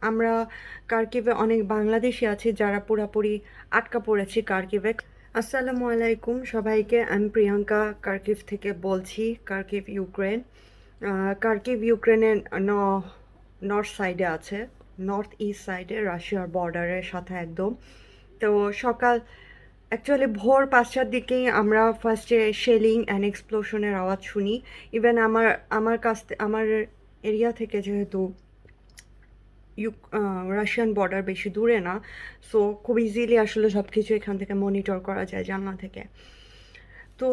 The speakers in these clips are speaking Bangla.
আমরা কার্কিভে অনেক বাংলাদেশি আছি যারা পুরাপুরি আটকা পড়েছি কার্কিভে। আসসালামু আলাইকুম সবাইকে, আমি প্রিয়াঙ্কা কার্কিভ থেকে বলছি, কার্কিভ ইউক্রেন। কার্কিভ ইউক্রেনের নর্থ সাইডে আছে, নর্থ ইস্ট সাইডে রাশিয়ার বর্ডারের সাথে একদম। তো সকাল অ্যাকচুয়ালি ভোর ৫টার দিকেই আমরা ফার্স্টে শেলিং অ্যান্ড এক্সপ্লোশনের আওয়াজ শুনি। ইভেন আমার এরিয়া থেকে যেহেতু রাশিয়ান বর্ডার বেশি দূরে না, সো খুব ইজিলি আসলে সব কিছু এখান থেকে মনিটর করা যায় জানলা থেকে। তো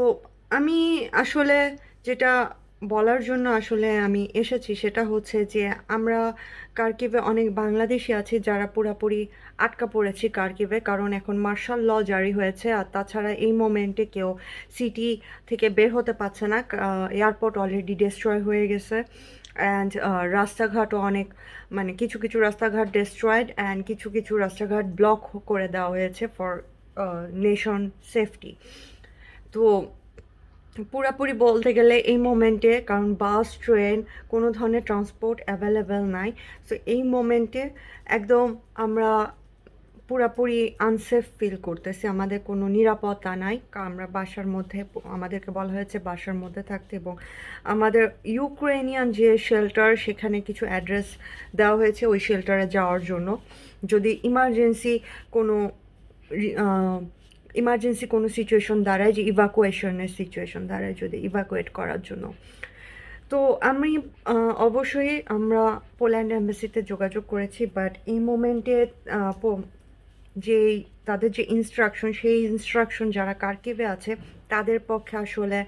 আমি আসলে যেটা বলার জন্য আসলে আমি এসেছি সেটা হচ্ছে যে আমরা কার্কিভে অনেক বাংলাদেশি আছি যারা পুরাপুরি আটকা পড়েছি কার্কিভে, কারণ এখন মার্শাল ল জারি হয়েছে। আর তাছাড়া এই মোমেন্টে কেউ সিটি থেকে বের হতে পারছে না, এয়ারপোর্ট অলরেডি ডিস্ট্রয় হয়ে গেছে। অ্যান্ড রাস্তাঘাটও অনেক, মানে কিছু কিছু রাস্তাঘাট ডিস্ট্রয়েড অ্যান্ড কিছু কিছু রাস্তাঘাট ব্লক করে দেওয়া হয়েছে ফর নেশন সেফটি। তো পুরাপুরি বলতে গেলে এই মোমেন্টে, কারণ বাস ট্রেন কোনো ধরনের ট্রান্সপোর্ট অ্যাভেলেবেল নাই, সো এই মোমেন্টে একদম আমরা পুরাপুরি আনসেফ ফিল করতেছি। আমাদের কোনো নিরাপত্তা নাই, কারণ আমরা বাসার মধ্যে, আমাদেরকে বলা হয়েছে বাসার মধ্যে থাকতে, এবং আমাদের ইউক্রেনিয়ান যে শেল্টার সেখানে কিছু অ্যাড্রেস দেওয়া হয়েছে ওই শেল্টারে যাওয়ার জন্য, যদি ইমার্জেন্সি কোনো সিচুয়েশন দাঁড়ায়, যে ইভাকুয়েশনের সিচুয়েশন দাঁড়ায়, যদি ইভাকুয়েট করার জন্য। তো আমি অবশ্যই আমরা পোল্যান্ড অ্যাম্বাসিতে যোগাযোগ করেছি, বাট এই মোমেন্টে যেই তাদের যে ইনস্ট্রাকশন, সেই ইনস্ট্রাকশন যারা কার্কিভে আছে তাদের পক্ষে আসলে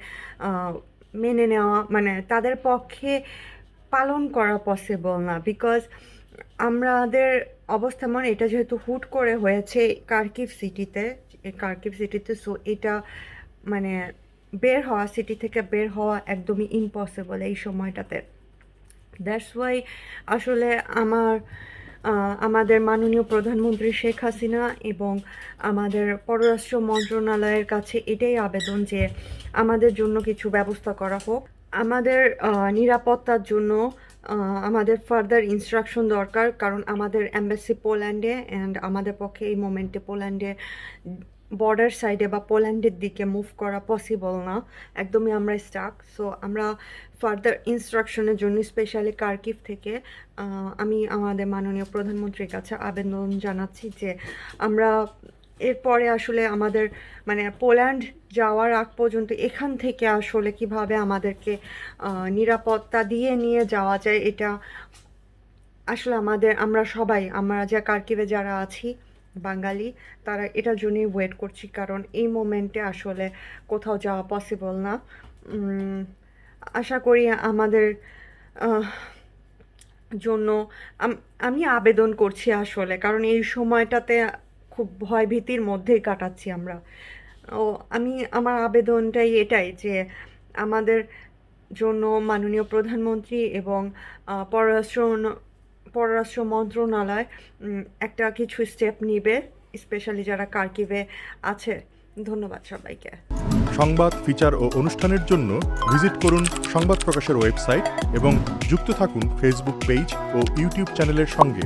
মেনে নেওয়া, মানে তাদের পক্ষে পালন করা পসিবল না। বিকজ আমাদের অবস্থা, মানে এটা যেহেতু হুট করে হয়েছে কার্কিভ সিটিতে, সো এটা মানে সিটি থেকে বের হওয়া একদমই ইম্পসিবল এই সময়টাতে। দ্যাটস ওয়াই আসলে আমাদের মাননীয় প্রধানমন্ত্রী শেখ হাসিনা এবং আমাদের পররাষ্ট্র মন্ত্রণালয়ের কাছে এটাই আবেদন যে আমাদের জন্য কিছু ব্যবস্থা করা হোক। আমাদের নিরাপত্তার জন্য আমাদের ফার্দার ইনস্ট্রাকশন দরকার, কারণ আমাদের অ্যাম্বাসি পোল্যান্ডে, অ্যান্ড আমাদের পক্ষে এই মোমেন্টে পোল্যান্ডে বর্ডার সাইডে বা পোল্যান্ডের দিকে মুভ করা পসিবল না, একদমই আমরা স্টাক। সো আমরা ফার্দার ইনস্ট্রাকশনের জন্য স্পেশালি কার্কিভ থেকে আমি আমাদের মাননীয় প্রধানমন্ত্রীর কাছে আবেদন জানাচ্ছি যে আমরা এরপরে আসলে আমাদের, মানে পোল্যান্ড যাওয়ার আগ পর্যন্ত এখান থেকে আসলে কিভাবে আমাদেরকে নিরাপত্তা দিয়ে নিয়ে যাওয়া যায়, এটা আসলে আমরা যে কার্কিভে যারা আছি বাঙালি, তারা এটার জন্যই ওয়েট করছি, কারণ এই মোমেন্টে আসলে কোথাও যাওয়া পসিবল না। আশা করি আমাদের জন্য আমি আবেদন করছি আসলে, কারণ এই সময়টাতে খুব ভয়ভীতির মধ্যেই কাটাচ্ছি আমরা। আমার আবেদনটাই এটাই যে আমাদের জন্য মাননীয় প্রধানমন্ত্রী এবং পররাষ্ট্র মন্ত্রণালয় একটা কিছু স্টেপ নিবে, স্পেশালি যারা কার্কিভে আছে। ধন্যবাদ সবাইকে। সংবাদ, ফিচার ও অনুষ্ঠানের জন্য ভিজিট করুন সংবাদ প্রকাশের ওয়েবসাইট এবং যুক্ত থাকুন ফেসবুক পেজ ও ইউটিউব চ্যানেলের সঙ্গে।